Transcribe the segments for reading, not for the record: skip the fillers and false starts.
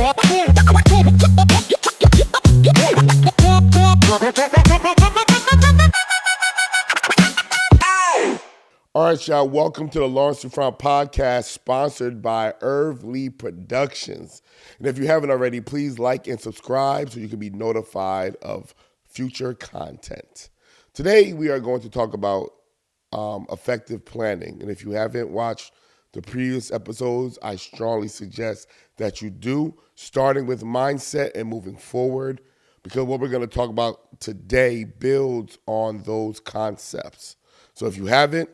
All right, y'all, welcome to the Lawrence to Front podcast sponsored by Irv Lee Productions. And if you haven't already, please like and subscribe so you can be notified of future content. Today, we are going to talk about effective planning. And if you haven't watched the previous episodes, I strongly suggest that you do, starting with mindset and moving forward, because what we're going to talk about today builds on those concepts. So if you haven't,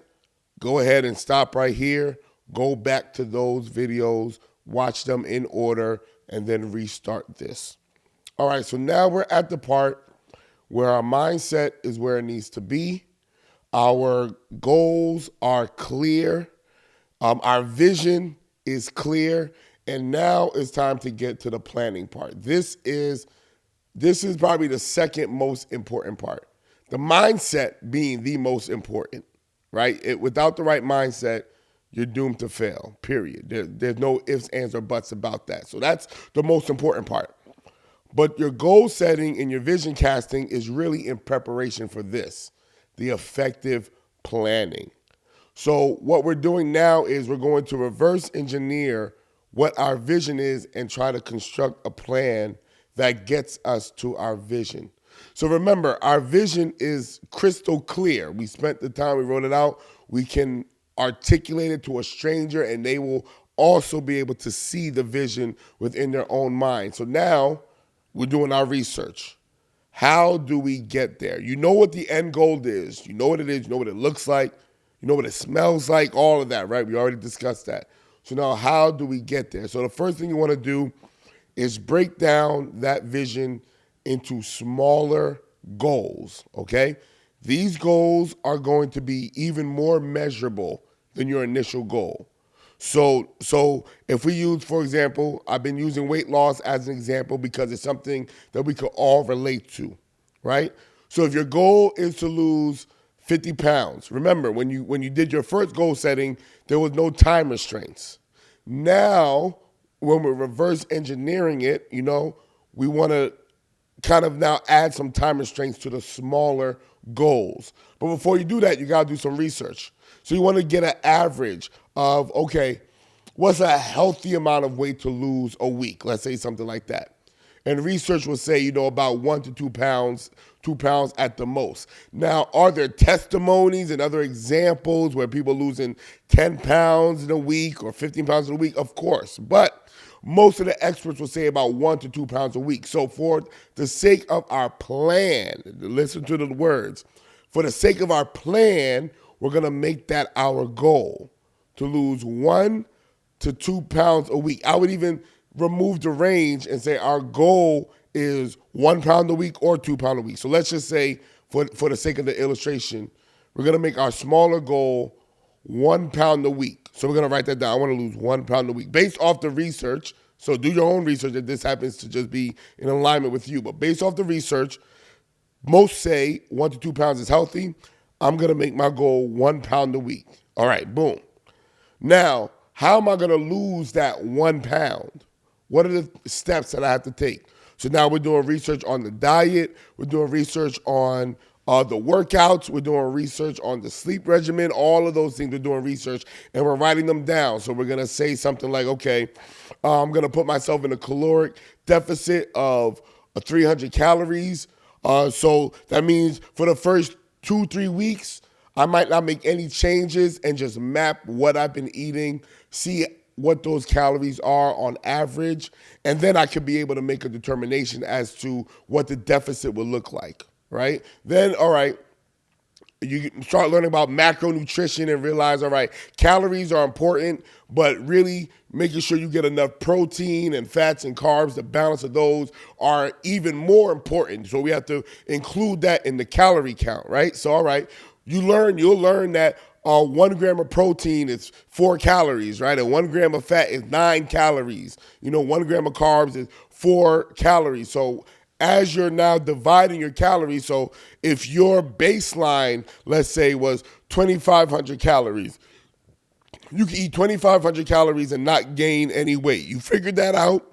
go ahead and stop right here, go back to those videos, watch them in order, and then restart this. All right, so now we're at the part where our mindset is where it needs to be. Our goals are clear. Our vision is clear. And now it's time to get to the planning part. This is probably the second most important part. The mindset being the most important. Right? Without the right mindset, you're doomed to fail, period. There's no ifs, ands, or buts about that. So that's the most important part. But your goal setting and your vision casting is really in preparation for this, the effective planning. So what we're doing now is we're going to reverse engineer what our vision is and try to construct a plan that gets us to our vision. So remember, our vision is crystal clear. We spent the time, we wrote it out. We can articulate it to a stranger and they will also be able to see the vision within their own mind. So now we're doing our research. How do we get there? You know what the end goal is. You know what it is. You know what it looks like. You know what it smells like, all of that, right? We already discussed that. So now how do we get there? So the first thing you want to do is break down that vision into smaller goals, okay? These goals are going to be even more measurable than your initial goal. So if we use, for example, I've been using weight loss as an example because it's something that we could all relate to, right? So if your goal is to lose 50 pounds, remember when you did your first goal setting, there was no time restraints. Now, when we're reverse engineering it, we want to kind of now add some time restraints to the smaller goals. But before you do that, you got to do some research. So you want to get an average of, okay, what's a healthy amount of weight to lose a week? Let's say something like that. And research will say, about 1 to 2 pounds, 2 pounds at the most. Now, are there testimonies and other examples where people losing 10 pounds in a week or 15 pounds in a week? Of course. But most of the experts will say about 1 to 2 pounds a week. So for the sake of our plan, listen to the words, for the sake of our plan, we're going to make that our goal, to lose 1 to 2 pounds a week. I would even remove the range and say our goal is 1 pound a week or 2 pounds a week. So let's just say, for the sake of the illustration, we're going to make our smaller goal 1 pound a week. So we're going to write that down. I want to lose 1 pound a week based off the research. So do your own research if this happens to just be in alignment with you. But based off the research, most say 1 to 2 pounds is healthy. I'm going to make my goal 1 pound a week. All right, boom. Now, how am I going to lose that 1 pound? What are the steps that I have to take? So now we're doing research on the diet. We're doing research on the workouts. We're doing research on the sleep regimen. All of those things we're doing research, and we're writing them down. So we're going to say something like, okay, I'm going to put myself in a caloric deficit of 300 calories. So that means for the first 2-3 weeks, I might not make any changes and just map what I've been eating, see what those calories are on average, and then I could be able to make a determination as to what the deficit will look like, right? Then, all right, you start learning about macronutrition and realize, all right, calories are important, but really making sure you get enough protein and fats and carbs, the balance of those are even more important. So we have to include that in the calorie count, right? So, all right, you'll learn that 1 gram of protein is 4 calories, right? And 1 gram of fat is 9 calories. 1 gram of carbs is 4 calories. So as you're now dividing your calories, so if your baseline, let's say, was 2,500 calories, you can eat 2,500 calories and not gain any weight. You figured that out.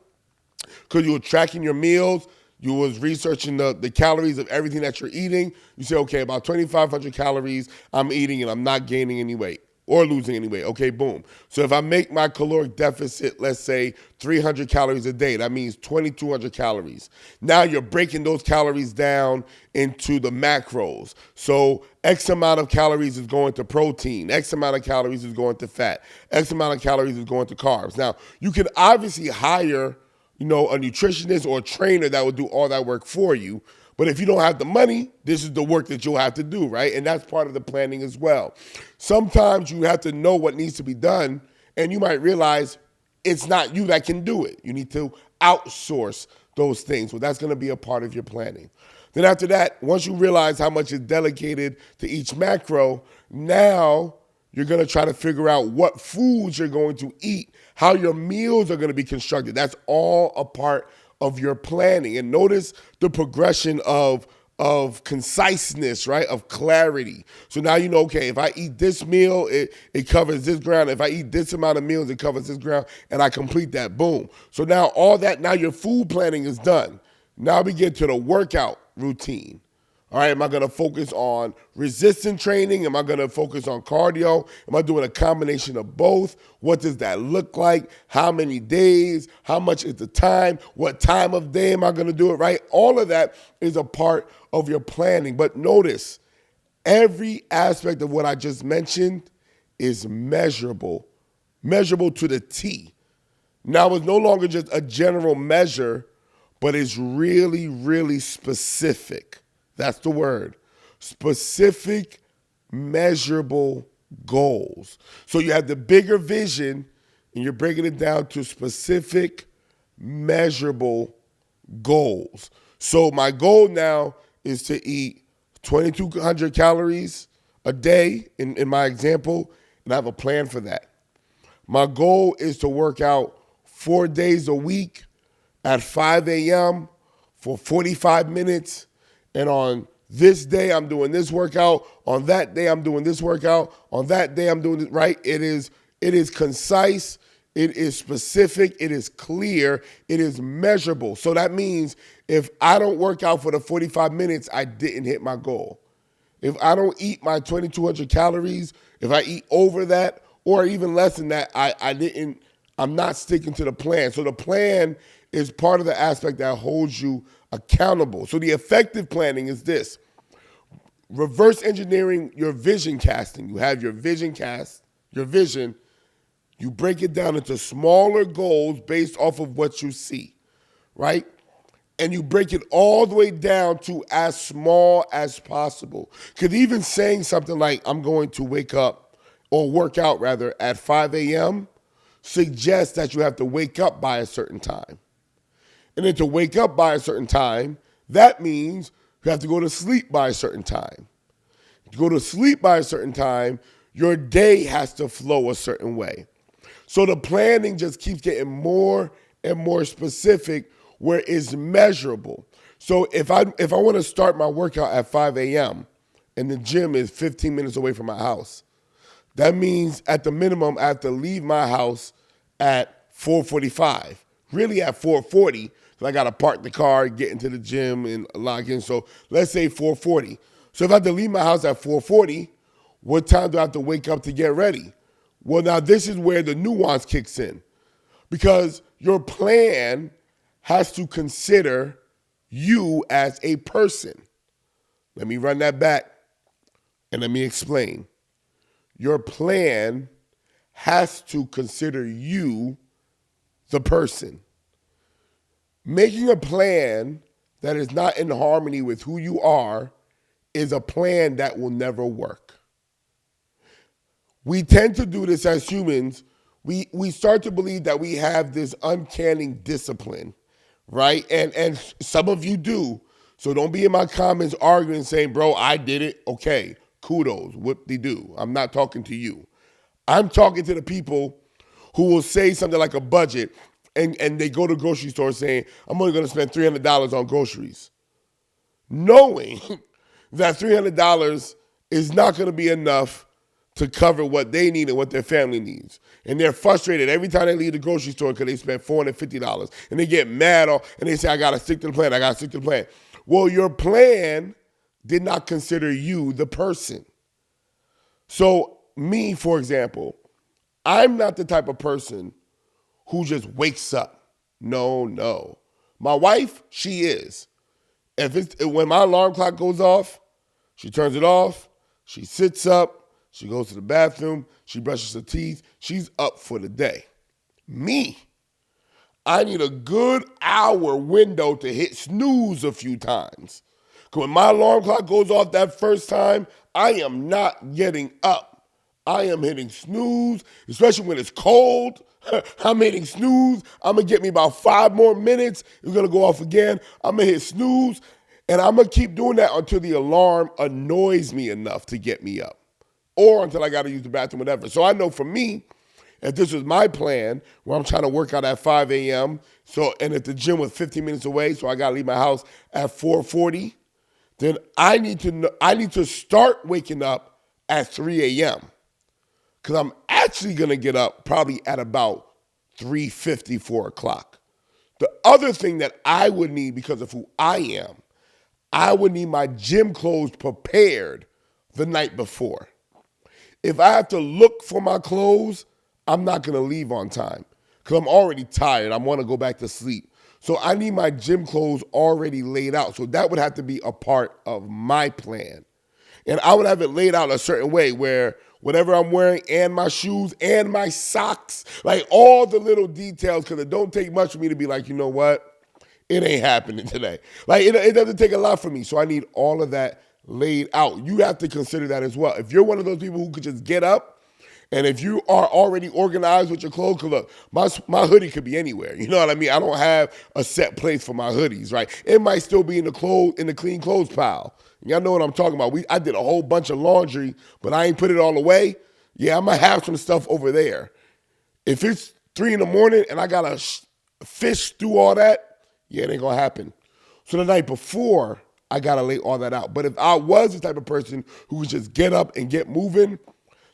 because you were tracking your meals. You was researching the calories of everything that you're eating. You say, okay, about 2,500 calories I'm eating and I'm not gaining any weight or losing any weight. Okay, boom. So if I make my caloric deficit, let's say 300 calories a day, that means 2,200 calories. Now you're breaking those calories down into the macros. So X amount of calories is going to protein, X amount of calories is going to fat, X amount of calories is going to carbs. Now, you can obviously hire a nutritionist or a trainer that will do all that work for you. But if you don't have the money, this is the work that you'll have to do, right? And that's part of the planning as well. Sometimes you have to know what needs to be done, and you might realize it's not you that can do it. You need to outsource those things. Well, that's going to be a part of your planning. Then after that, once you realize how much is delegated to each macro, now you're going to try to figure out what foods you're going to eat, how your meals are going to be constructed. That's all a part of your planning. And notice the progression of conciseness, right? Of clarity. So now you know, okay, if I eat this meal, it covers this ground. If I eat this amount of meals, it covers this ground, and I complete that, boom. So now now your food planning is done. Now we get to the workout routine. All right, am I going to focus on resistance training? Am I going to focus on cardio? Am I doing a combination of both? What does that look like? How many days? How much is the time? What time of day am I going to do it, right? All of that is a part of your planning. But notice, every aspect of what I just mentioned is measurable to the T. Now, it's no longer just a general measure, but it's really, really specific. That's the word. Specific, measurable goals. So you have the bigger vision, and you're breaking it down to specific, measurable goals. So my goal now is to eat 2,200 calories a day in my example, and I have a plan for that. My goal is to work out 4 days a week at 5 a.m. for 45 minutes. And on this day, I'm doing this workout. On that day, I'm doing this workout. On that day, I'm doing it, right? It is concise. It is specific. It is clear. It is measurable. So that means if I don't work out for the 45 minutes, I didn't hit my goal. If I don't eat my 2,200 calories, if I eat over that or even less than that, I'm not sticking to the plan. So the plan is part of the aspect that holds you accountable. So the effective planning is this: reverse engineering your vision casting. You have your vision cast, your vision, you break it down into smaller goals based off of what you see, right? And you break it all the way down to as small as possible. Because even saying something like, I'm going to wake up or work out rather at 5 a.m. suggests that you have to wake up by a certain time. And then to wake up by a certain time, that means you have to go to sleep by a certain time. To go to sleep by a certain time, your day has to flow a certain way. So the planning just keeps getting more and more specific where it's measurable. So if I want to start my workout at 5 a.m. and the gym is 15 minutes away from my house, that means at the minimum I have to leave my house at 4:45, really at 4:40. So I got to park the car, get into the gym, and log in. So let's say 4:40. So if I have to leave my house at 4:40, what time do I have to wake up to get ready? Well, now this is where the nuance kicks in, because your plan has to consider you as a person. Let me run that back and let me explain. Your plan has to consider you, the person. Making a plan that is not in harmony with who you are is a plan that will never work. We tend to do this as humans. We start to believe that we have this uncanny discipline, right? And some of you do. So don't be in my comments arguing saying, bro, I did it. Okay, kudos, whoop-de-doo. I'm not talking to you. I'm talking to the people who will say something like a budget, and they go to the grocery store saying, I'm only going to spend $300 on groceries, knowing that $300 is not going to be enough to cover what they need and what their family needs. And they're frustrated every time they leave the grocery store because they spent $450. And they get mad and they say, I got to stick to the plan. I got to stick to the plan. Well, your plan did not consider you, the person. So me, for example, I'm not the type of person who just wakes up. No. My wife, she is. When my alarm clock goes off, she turns it off, she sits up, she goes to the bathroom, she brushes her teeth, she's up for the day. Me, I need a good hour window to hit snooze a few times. Because when my alarm clock goes off that first time, I am not getting up. I am hitting snooze, especially when it's cold. I'm hitting snooze. I'm going to get me about 5 more minutes. It's going to go off again. I'm going to hit snooze. And I'm going to keep doing that until the alarm annoys me enough to get me up. Or until I got to use the bathroom, whatever. So I know for me, if this was my plan, where I'm trying to work out at 5 a.m., and if the gym was 15 minutes away, so I got to leave my house at 4:40, then I need to start waking up at 3 a.m. Because I'm actually going to get up probably at about 3:50, 4 o'clock. The other thing that I would need because of who I am, I would need my gym clothes prepared the night before. If I have to look for my clothes, I'm not going to leave on time because I'm already tired. I want to go back to sleep. So I need my gym clothes already laid out. So that would have to be a part of my plan. And I would have it laid out a certain way where whatever I'm wearing and my shoes and my socks, like all the little details, because it don't take much for me to be like, you know what? It ain't happening today. Like it doesn't take a lot for me. So I need all of that laid out. You have to consider that as well. If you're one of those people who could just get up, and if you are already organized with your clothes, because look, my hoodie could be anywhere. You know what I mean? I don't have a set place for my hoodies, right? It might still be in the clean clothes pile. Y'all know what I'm talking about. I did a whole bunch of laundry, but I ain't put it all away. Yeah, I might have some stuff over there. If it's 3 in the morning and I gotta fish through all that, yeah, it ain't gonna happen. So the night before, I gotta lay all that out. But if I was the type of person who would just get up and get moving,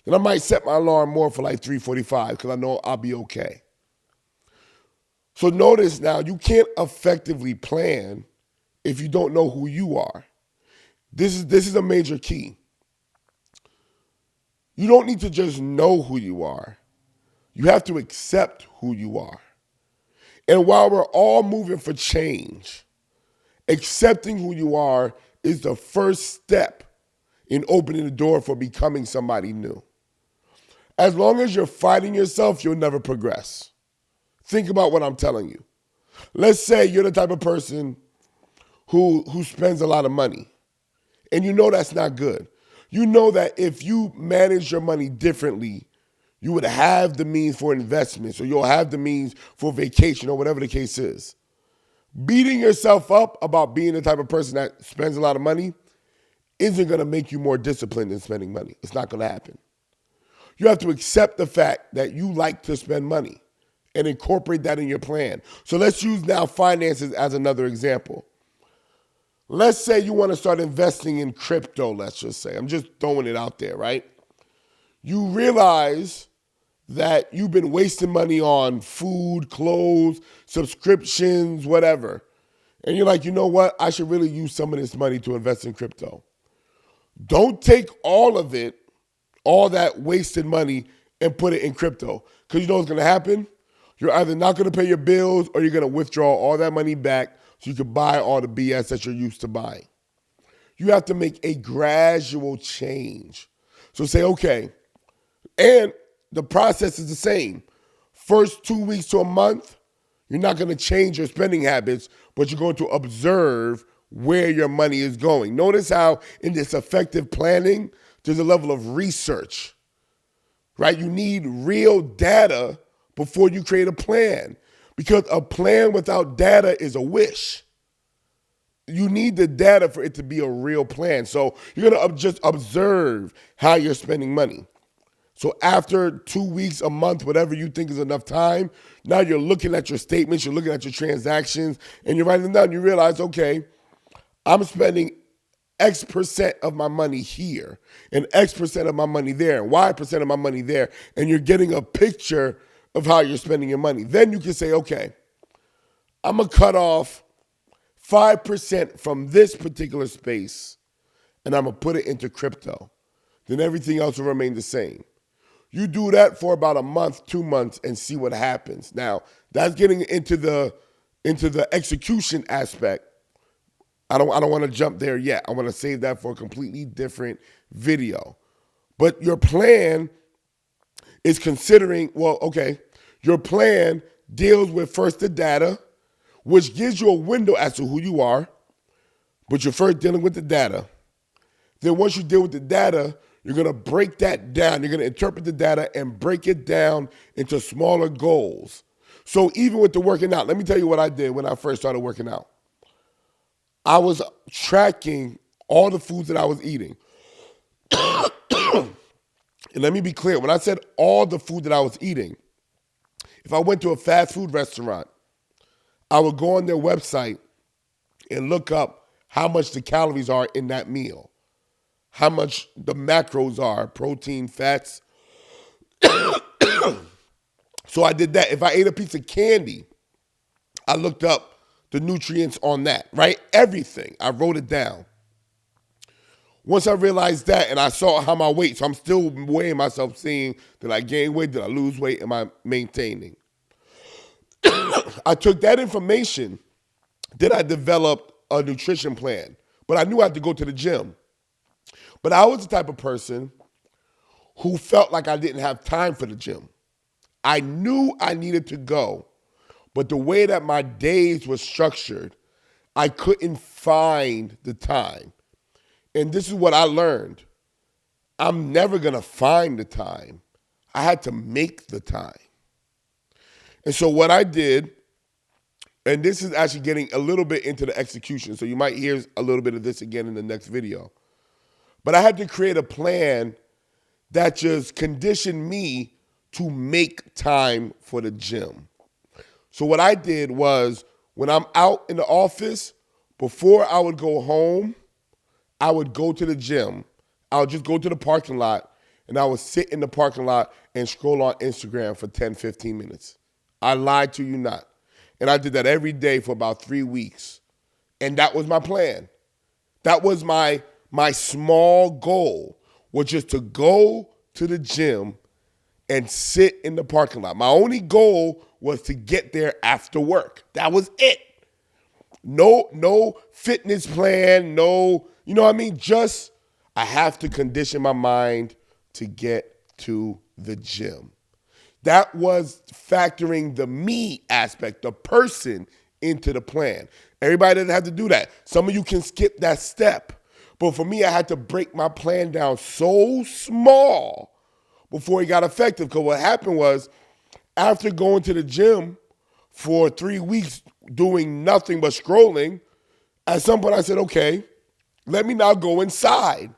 then I might set my alarm more for like 3:45 because I know I'll be okay. So notice now, you can't effectively plan if you don't know who you are. This is a major key. You don't need to just know who you are. You have to accept who you are. And while we're all moving for change, accepting who you are is the first step in opening the door for becoming somebody new. As long as you're fighting yourself, you'll never progress. Think about what I'm telling you. Let's say you're the type of person who spends a lot of money, and you know that's not good. You know that if you manage your money differently, you would have the means for investments, or you'll have the means for vacation, or whatever the case is. Beating yourself up about being the type of person that spends a lot of money isn't going to make you more disciplined in spending money. It's not going to happen. You have to accept the fact that you like to spend money and incorporate that in your plan. So let's use now finances as another example. Let's say you want to start investing in crypto, let's just say. I'm just throwing it out there, right? You realize that you've been wasting money on food, clothes, subscriptions, whatever. And you're like, you know what? I should really use some of this money to invest in crypto. Don't take all of it, all that wasted money, and put it in crypto. Because you know what's going to happen? You're either not going to pay your bills or you're going to withdraw all that money back so you can buy all the BS that you're used to buying. You have to make a gradual change. So say, okay, and the process is the same. First 2 weeks to a month, you're not going to change your spending habits, but you're going to observe where your money is going. Notice how in this effective planning, there's a level of research, right? You need real data before you create a plan, because a plan without data is a wish. You need the data for it to be a real plan. So you're going to just observe how you're spending money. So after 2 weeks, a month, whatever you think is enough time, now you're looking at your statements, you're looking at your transactions, and you're writing them down. You realize, okay, I'm spending X percent of my money here and X percent of my money there and Y percent of my money there, and you're getting a picture of how you're spending your money. Then you can say, okay, I'm going to cut off 5% from this particular space and I'm going to put it into crypto. Then everything else will remain the same. You do that for about a month, 2 months, and see what happens. Now, that's getting into the execution aspect. I don't want to jump there yet. I want to save that for a completely different video. But your plan is considering, well, okay, your plan deals with first the data, which gives you a window as to who you are, but you're first dealing with the data. Then once you deal with the data, you're going to break that down. You're going to interpret the data and break it down into smaller goals. So even with the working out, let me tell you what I did when I first started working out. I was tracking all the foods that I was eating. And let me be clear, when I said all the food that I was eating, if I went to a fast food restaurant, I would go on their website and look up how much the calories are in that meal, how much the macros are, protein, fats. So I did that. If I ate a piece of candy, I looked up the nutrients on that, right? Everything. I wrote it down. Once I realized that and I saw how my weight, so I'm still weighing myself, seeing did I gain weight, did I lose weight, am I maintaining? I took that information, then I developed a nutrition plan. But I knew I had to go to the gym. But I was the type of person who felt like I didn't have time for the gym. I knew I needed to go, but the way that my days were structured, I couldn't find the time. And this is what I learned. I'm never going to find the time. I had to make the time. And so what I did, and this is actually getting a little bit into the execution, so you might hear a little bit of this again in the next video. But I had to create a plan that just conditioned me to make time for the gym. So what I did was, when I'm out in the office, before I would go home, I would go to the gym. I would just go to the parking lot, and I would sit in the parking lot and scroll on Instagram for 10, 15 minutes. I lied to you not. And I did that every day for about 3 weeks. And that was my plan. That was my small goal, was just to go to the gym and sit in the parking lot. My only goal was to get there after work. That was it. No fitness plan, no, you know what I mean? Just, I have to condition my mind to get to the gym. That was factoring the me aspect, the person, into the plan. Everybody doesn't have to do that. Some of you can skip that step. But for me, I had to break my plan down so small before it got effective. Because what happened was, after going to the gym for 3 weeks doing nothing but scrolling, at some point I said, okay, let me now go inside.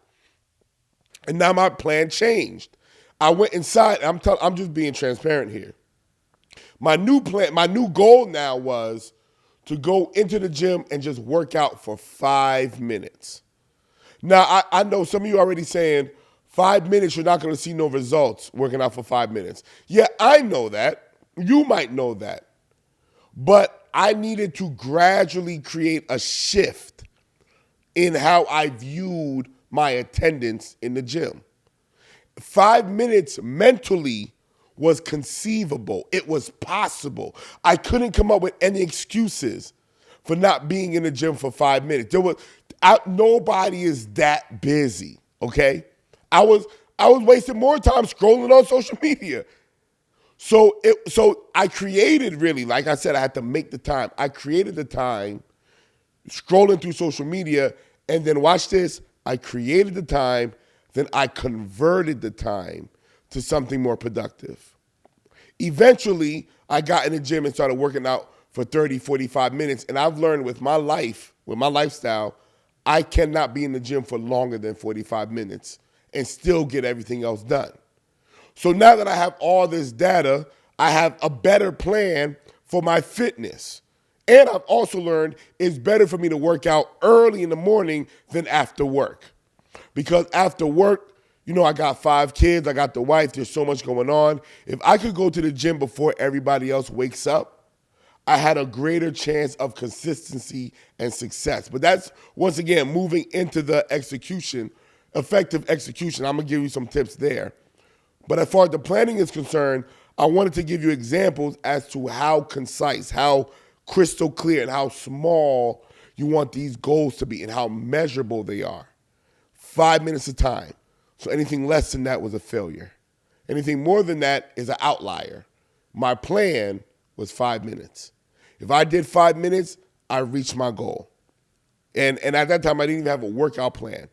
And now my plan changed. I went inside. I'm just being transparent here. My new goal now was to go into the gym and just work out for 5 minutes. Now, I know some of you are already saying, 5 minutes, you're not going to see no results working out for 5 minutes. Yeah, I know that. You might know that. But I needed to gradually create a shift in how I viewed my attendance in the gym. 5 minutes mentally was conceivable. It was possible. I couldn't come up with any excuses for not being in the gym for 5 minutes. Nobody is that busy, okay? I was wasting more time scrolling on social media. So I created, really, like I said, I had to make the time. I created the time scrolling through social media, and then watch this, I created the time, then I converted the time to something more productive. Eventually, I got in the gym and started working out for 30, 45 minutes, and I've learned with my life, with my lifestyle, I cannot be in the gym for longer than 45 minutes and still get everything else done. So now that I have all this data, I have a better plan for my fitness. And I've also learned it's better for me to work out early in the morning than after work. Because after work, I got 5 kids, I got the wife, there's so much going on. If I could go to the gym before everybody else wakes up, I had a greater chance of consistency and success. But that's, once again, moving into the execution, effective execution. I'm going to give you some tips there. But as far as the planning is concerned, I wanted to give you examples as to how concise, how crystal clear, and how small you want these goals to be and how measurable they are. 5 minutes of time. So anything less than that was a failure. Anything more than that is an outlier. My plan was 5 minutes. If I did 5 minutes, I reached my goal. And at that time, I didn't even have a workout plan.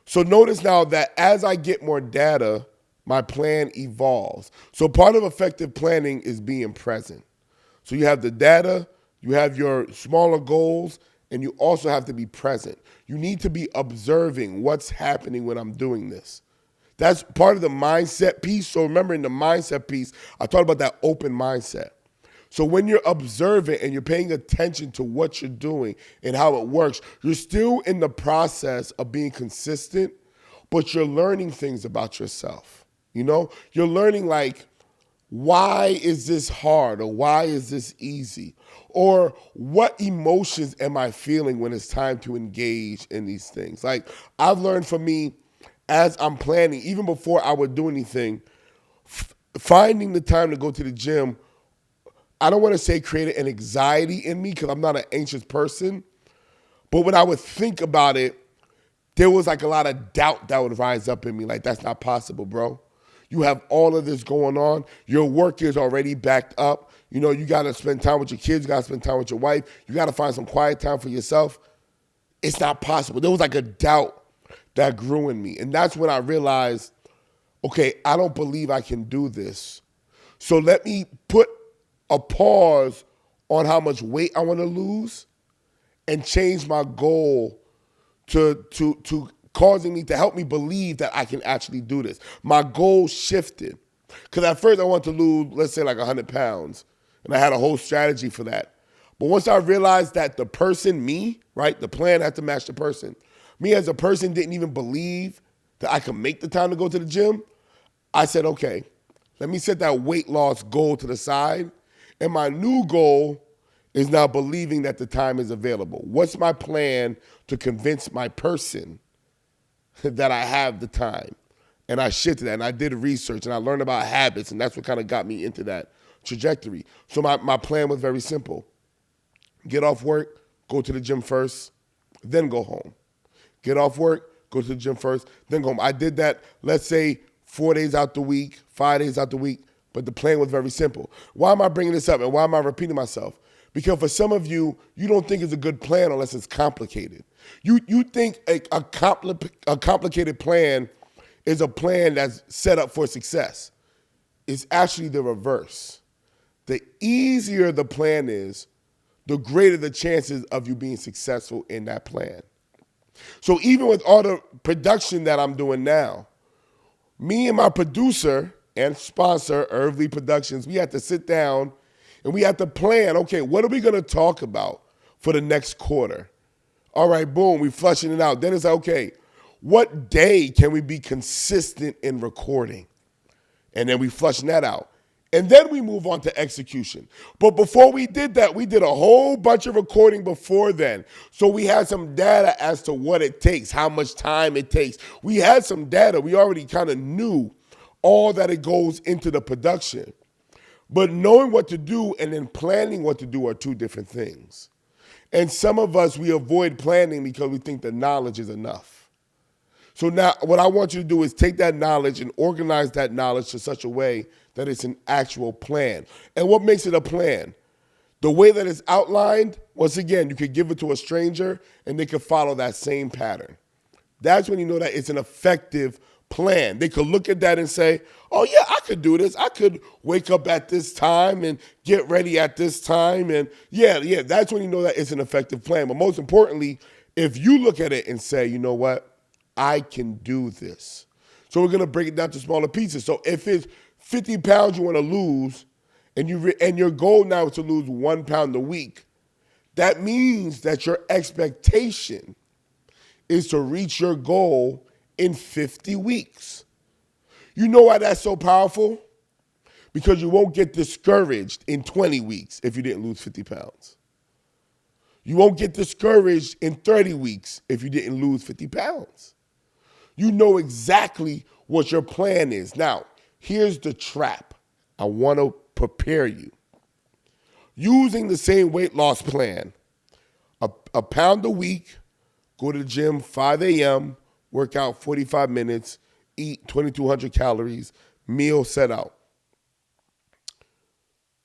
So notice now that as I get more data, my plan evolves. So part of effective planning is being present. So you have the data, you have your smaller goals, and you also have to be present. You need to be observing what's happening when I'm doing this. That's part of the mindset piece. So remember, in the mindset piece, I talked about that open mindset. So when you're observing and you're paying attention to what you're doing and how it works, you're still in the process of being consistent, but you're learning things about yourself. You're learning, like, why is this hard, or why is this easy? Or what emotions am I feeling when it's time to engage in these things? Like, I've learned, for me, as I'm planning, even before I would do anything, finding the time to go to the gym, I don't want to say created an anxiety in me, because I'm not an anxious person. But when I would think about it, there was like a lot of doubt that would rise up in me. Like, that's not possible, bro. You have all of this going on. Your work is already backed up. You got to spend time with your kids. You got to spend time with your wife. You got to find some quiet time for yourself. It's not possible. There was like a doubt that grew in me. And that's when I realized, okay, I don't believe I can do this. So let me put a pause on how much weight I want to lose and change my goal to causing me to help me believe that I can actually do this. My goal shifted. Because at first I wanted to lose, let's say, like 100 pounds. And I had a whole strategy for that. But once I realized that the person, me, right, the plan had to match the person. Me as a person didn't even believe that I could make the time to go to the gym. I said, okay, let me set that weight loss goal to the side. And my new goal is now believing that the time is available. What's my plan to convince my person that I have the time? And I shifted that, and I did research, and I learned about habits, and that's what kind of got me into that trajectory. So my plan was very simple. Get off work, go to the gym first, then go home. Get off work, go to the gym first, then go home. I did that, let's say, 4 days out the week, 5 days out the week, but the plan was very simple. Why am I bringing this up, and why am I repeating myself? Because for some of you, you don't think it's a good plan unless it's complicated. You think a complicated plan is a plan that's set up for success. It's actually the reverse. The easier the plan is, the greater the chances of you being successful in that plan. So even with all the production that I'm doing now, me and my producer and sponsor, Irvly Productions, we had to sit down and we had to plan, okay, what are we going to talk about for the next quarter? All right, boom, we flushing it out. Then it's like, okay, what day can we be consistent in recording? And then we flushing that out. And then we move on to execution. But before we did that, we did a whole bunch of recording before then. So we had some data as to what it takes, how much time it takes. We had some data. We already kind of knew all that it goes into the production. But knowing what to do and then planning what to do are two different things. And some of us, we avoid planning because we think the knowledge is enough. So now what I want you to do is take that knowledge and organize that knowledge to such a way that it's an actual plan. And what makes it a plan? The way that it's outlined, once again, you could give it to a stranger and they could follow that same pattern. That's when you know that it's an effective plan. They could look at that and say, oh yeah, I could do this. I could wake up at this time and get ready at this time. And yeah, that's when you know that it's an effective plan. But most importantly, if you look at it and say, you know what, I can do this. So we're going to break it down to smaller pieces. So if it's 50 pounds you want to lose and your goal now is to lose 1 pound a week, That means that your expectation is to reach your goal in 50 weeks. You know why that's so powerful? Because you won't get discouraged in 20 weeks if you didn't lose 50 pounds. You won't get discouraged in 30 weeks if you didn't lose 50 pounds. You know exactly what your plan is. Now, here's the trap. I want to prepare you. Using the same weight loss plan, a pound a week, go to the gym 5 a.m., work out 45 minutes, eat 2,200 calories, meal set out.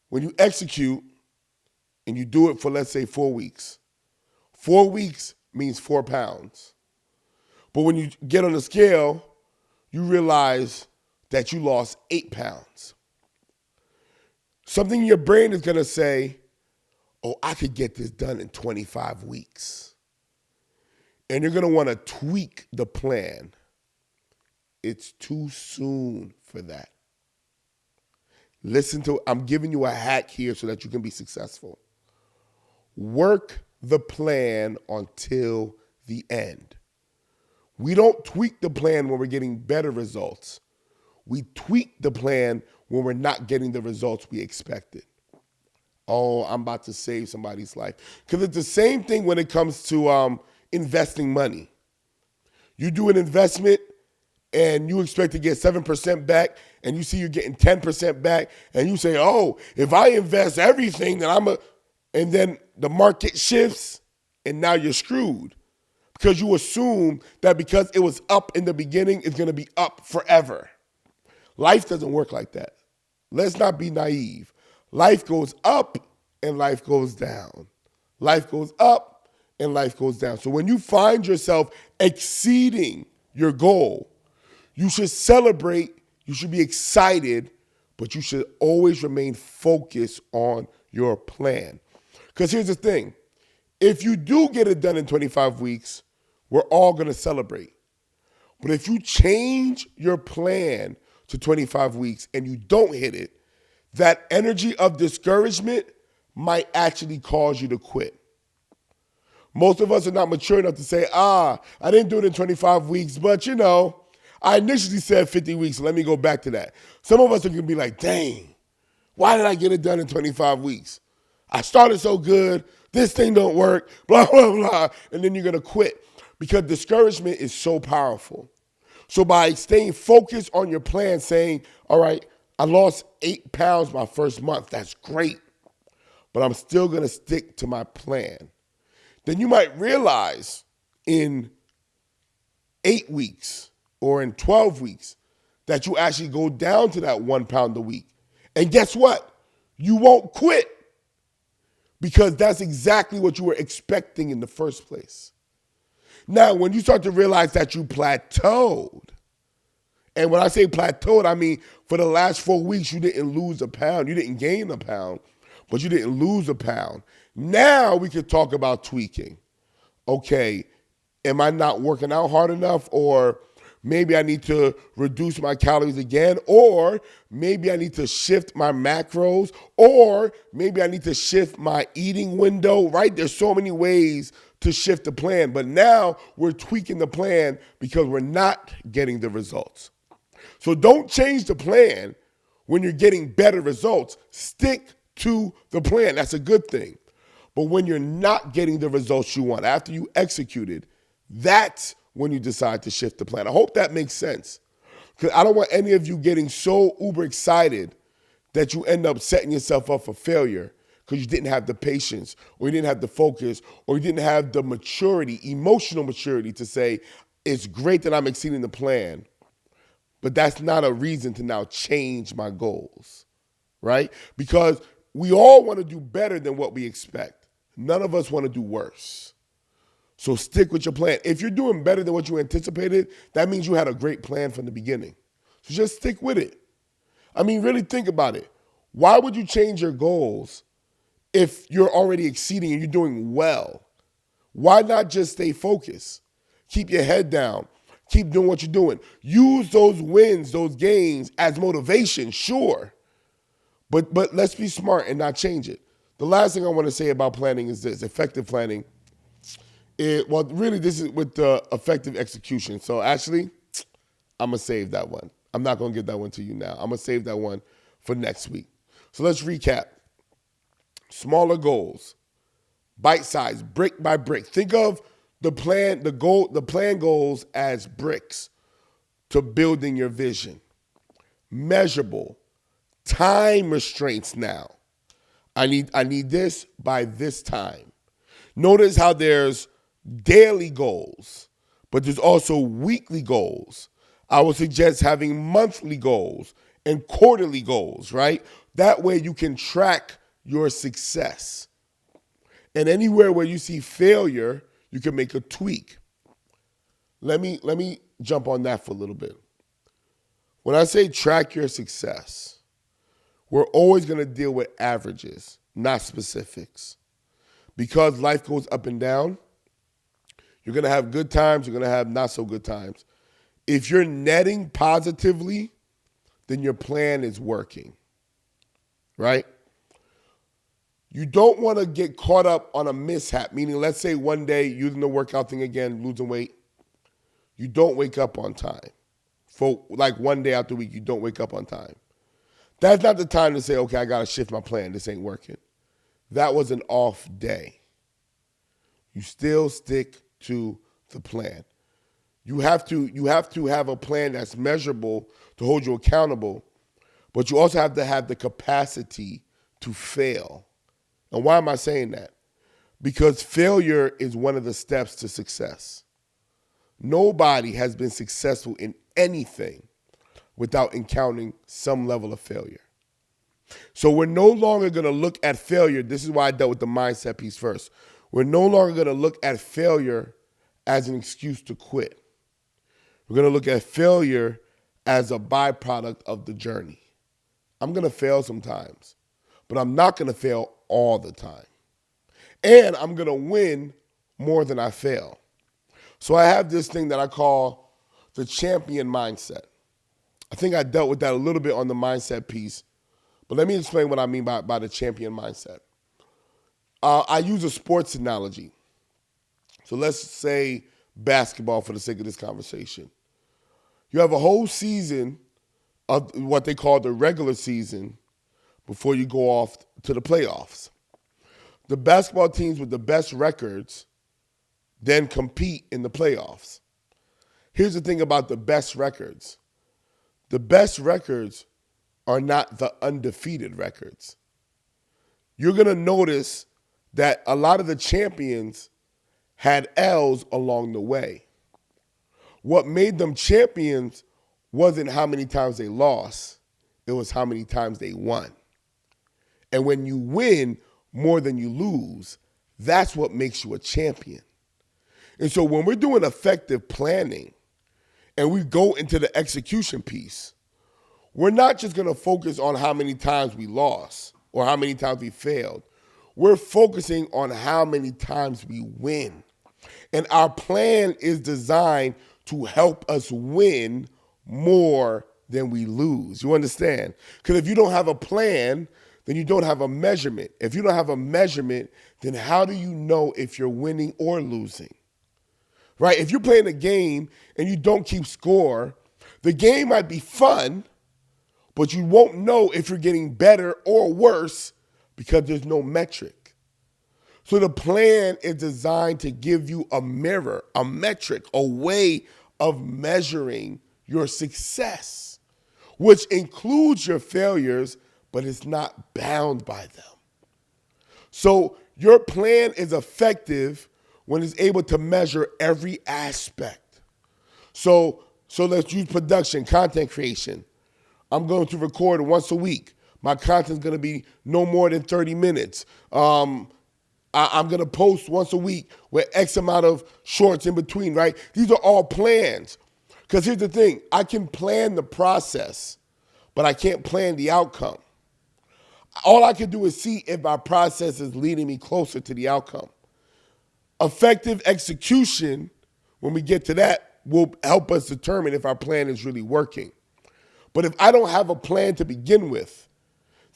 When you execute and you do it for, let's say, 4 weeks, 4 weeks means 4 pounds. But when you get on the scale, you realize that you lost 8 pounds. Something in your brain is going to say, oh, I could get this done in 25 weeks. And you're going to want to tweak the plan. It's too soon for that. I'm giving you a hack here so that you can be successful. Work the plan until the end. We don't tweak the plan when we're getting better results. We tweak the plan when we're not getting the results we expected. Oh, I'm about to save somebody's life. Because it's the same thing when it comes to investing money. You do an investment and you expect to get 7% back, and you see you're getting 10% back, and you say, oh, if I invest everything, then and then the market shifts, and now you're screwed. Because you assume that because it was up in the beginning, it's going to be up forever. Life doesn't work like that. Let's not be naive. Life goes up and life goes down. Life goes up and life goes down. So when you find yourself exceeding your goal, you should celebrate, you should be excited, but you should always remain focused on your plan. Because here's the thing. If you do get it done in 25 weeks, we're all going to celebrate. But if you change your plan to 25 weeks and you don't hit it, that energy of discouragement might actually cause you to quit. Most of us are not mature enough to say, I didn't do it in 25 weeks, but I initially said 50 weeks, so let me go back to that. Some of us are going to be like, dang, why did I get it done in 25 weeks? I started so good, this thing don't work, blah, blah, blah, and then you're going to quit because discouragement is so powerful. So by staying focused on your plan, saying, all right, I lost 8 pounds my first month, that's great, but I'm still going to stick to my plan. Then you might realize in 8 weeks or in 12 weeks that you actually go down to that 1 pound a week. And guess what? You won't quit because that's exactly what you were expecting in the first place. Now, when you start to realize that you plateaued, and when I say plateaued, I mean for the last 4 weeks, you didn't lose a pound. You didn't gain a pound, but you didn't lose a pound. Now we could talk about tweaking. Okay, am I not working out hard enough? Or maybe I need to reduce my calories again. Or maybe I need to shift my macros. Or maybe I need to shift my eating window, right? There's so many ways to shift the plan. But now we're tweaking the plan because we're not getting the results. So don't change the plan when you're getting better results. Stick to the plan. That's a good thing. But when you're not getting the results you want, after you executed, that's when you decide to shift the plan. I hope that makes sense. Because I don't want any of you getting so uber excited that you end up setting yourself up for failure because you didn't have the patience or you didn't have the focus or you didn't have the maturity, emotional maturity to say, it's great that I'm exceeding the plan, but that's not a reason to now change my goals, right? Because we all want to do better than what we expect. None of us want to do worse. So stick with your plan. If you're doing better than what you anticipated, that means you had a great plan from the beginning. So just stick with it. I mean, really think about it. Why would you change your goals if you're already exceeding and you're doing well? Why not just stay focused? Keep your head down. Keep doing what you're doing. Use those wins, those gains as motivation, sure. But let's be smart and not change it. The last thing I want to say about planning is this: effective planning. Really, this is with the effective execution. So actually, I'm gonna save that one. I'm not gonna give that one to you now. I'm gonna save that one for next week. So let's recap. Smaller goals, bite size, brick by brick. Think of the plan goals as bricks to building your vision. Measurable, time restraints now. I need this by this time. Notice how there's daily goals, but there's also weekly goals. I would suggest having monthly goals and quarterly goals, right? That way you can track your success. And anywhere where you see failure, you can make a tweak. Let me jump on that for a little bit. When I say track your success, we're always going to deal with averages, not specifics. Because life goes up and down, you're going to have good times, you're going to have not so good times. If you're netting positively, then your plan is working, right? You don't want to get caught up on a mishap, meaning let's say one day using the workout thing again, losing weight, you don't wake up on time. For like one day out the week, you don't wake up on time. That's not the time to say, okay, I got to shift my plan. This ain't working. That was an off day. You still stick to the plan. You have to have a plan that's measurable to hold you accountable, but you also have to have the capacity to fail. And why am I saying that? Because failure is one of the steps to success. Nobody has been successful in anything without encountering some level of failure. So we're no longer going to look at failure. This is why I dealt with the mindset piece first. We're no longer going to look at failure as an excuse to quit. We're going to look at failure as a byproduct of the journey. I'm going to fail sometimes, but I'm not going to fail all the time. And I'm going to win more than I fail. So I have this thing that I call the champion mindset. I think I dealt with that a little bit on the mindset piece, but let me explain what I mean by the champion mindset. I use a sports analogy. So let's say basketball for the sake of this conversation. You have a whole season of what they call the regular season before you go off to the playoffs. The basketball teams with the best records then compete in the playoffs. Here's the thing about the best records. The best records are not the undefeated records. You're going to notice that a lot of the champions had L's along the way. What made them champions wasn't how many times they lost, it was how many times they won. And when you win more than you lose, that's what makes you a champion. And so when we're doing effective planning and we go into the execution piece, we're not just going to focus on how many times we lost or how many times we failed. We're focusing on how many times we win. And our plan is designed to help us win more than we lose. You understand? Because if you don't have a plan, then you don't have a measurement. If you don't have a measurement, then how do you know if you're winning or losing? Right? If you're playing a game and you don't keep score, the game might be fun, but you won't know if you're getting better or worse because there's no metric. So the plan is designed to give you a mirror, a metric, a way of measuring your success, which includes your failures, but it's not bound by them. So your plan is effective when it's able to measure every aspect. So let's use production, content creation. I'm going to record once a week. My content's going to be no more than 30 minutes. I'm going to post once a week with X amount of shorts in between, right? These are all plans. Because here's the thing. I can plan the process, but I can't plan the outcome. All I can do is see if my process is leading me closer to the outcome. Effective execution, when we get to that, will help us determine if our plan is really working. But if I don't have a plan to begin with,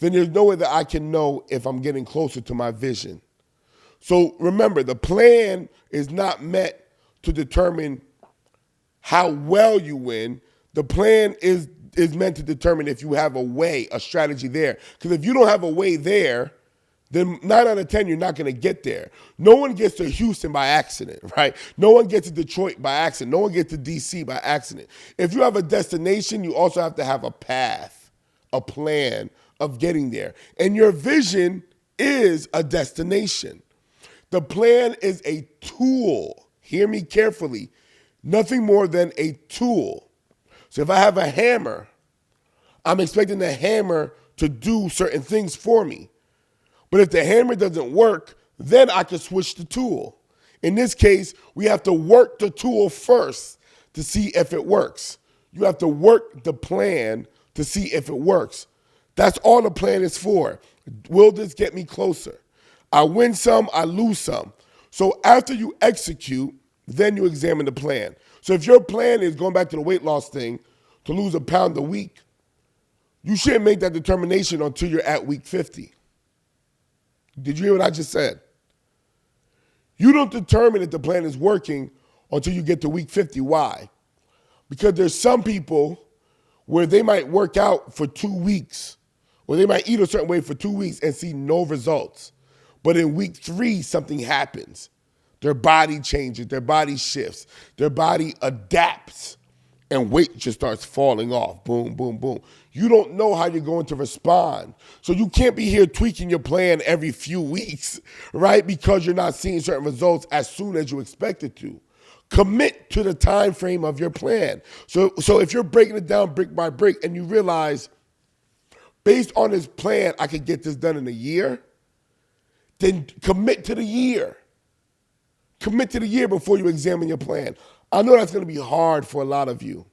then there's no way that I can know if I'm getting closer to my vision. So remember, the plan is not meant to determine how well you win. The plan is meant to determine if you have a way, a strategy there. Because if you don't have a way there, then 9 out of 10, you're not going to get there. No one gets to Houston by accident, right? No one gets to Detroit by accident. No one gets to DC by accident. If you have a destination, you also have to have a path, a plan of getting there. And your vision is a destination. The plan is a tool. Hear me carefully. Nothing more than a tool. So if I have a hammer, I'm expecting the hammer to do certain things for me. But if the hammer doesn't work, then I can switch the tool. In this case, we have to work the tool first to see if it works. You have to work the plan to see if it works. That's all the plan is for. Will this get me closer? I win some, I lose some. So after you execute, then you examine the plan. So if your plan is, going back to the weight loss thing, to lose a pound a week, you shouldn't make that determination until you're at week 50. Did you hear what I just said? You don't determine if the plan is working until you get to week 50. Why? Because there's some people where they might work out for 2 weeks, or they might eat a certain way for 2 weeks and see no results. But in week 3, something happens. Their body changes, their body shifts, their body adapts, and weight just starts falling off. Boom, boom, boom. You don't know how you're going to respond. So you can't be here tweaking your plan every few weeks, right? Because you're not seeing certain results as soon as you expect it to. Commit to the time frame of your plan. So if you're breaking it down brick by brick and you realize, based on this plan, I could get this done in a year, then commit to the year. Commit to the year before you examine your plan. I know that's going to be hard for a lot of you.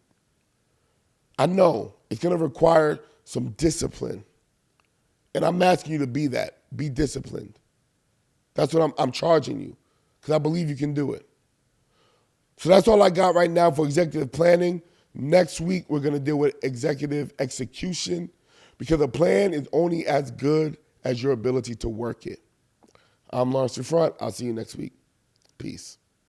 I know it's going to require some discipline. And I'm asking you to be that. Be disciplined. That's what I'm charging you, because I believe you can do it. So that's all I got right now for executive planning. Next week, we're going to deal with executive execution, because a plan is only as good as your ability to work it. I'm Lawrence Front. I'll see you next week. Peace.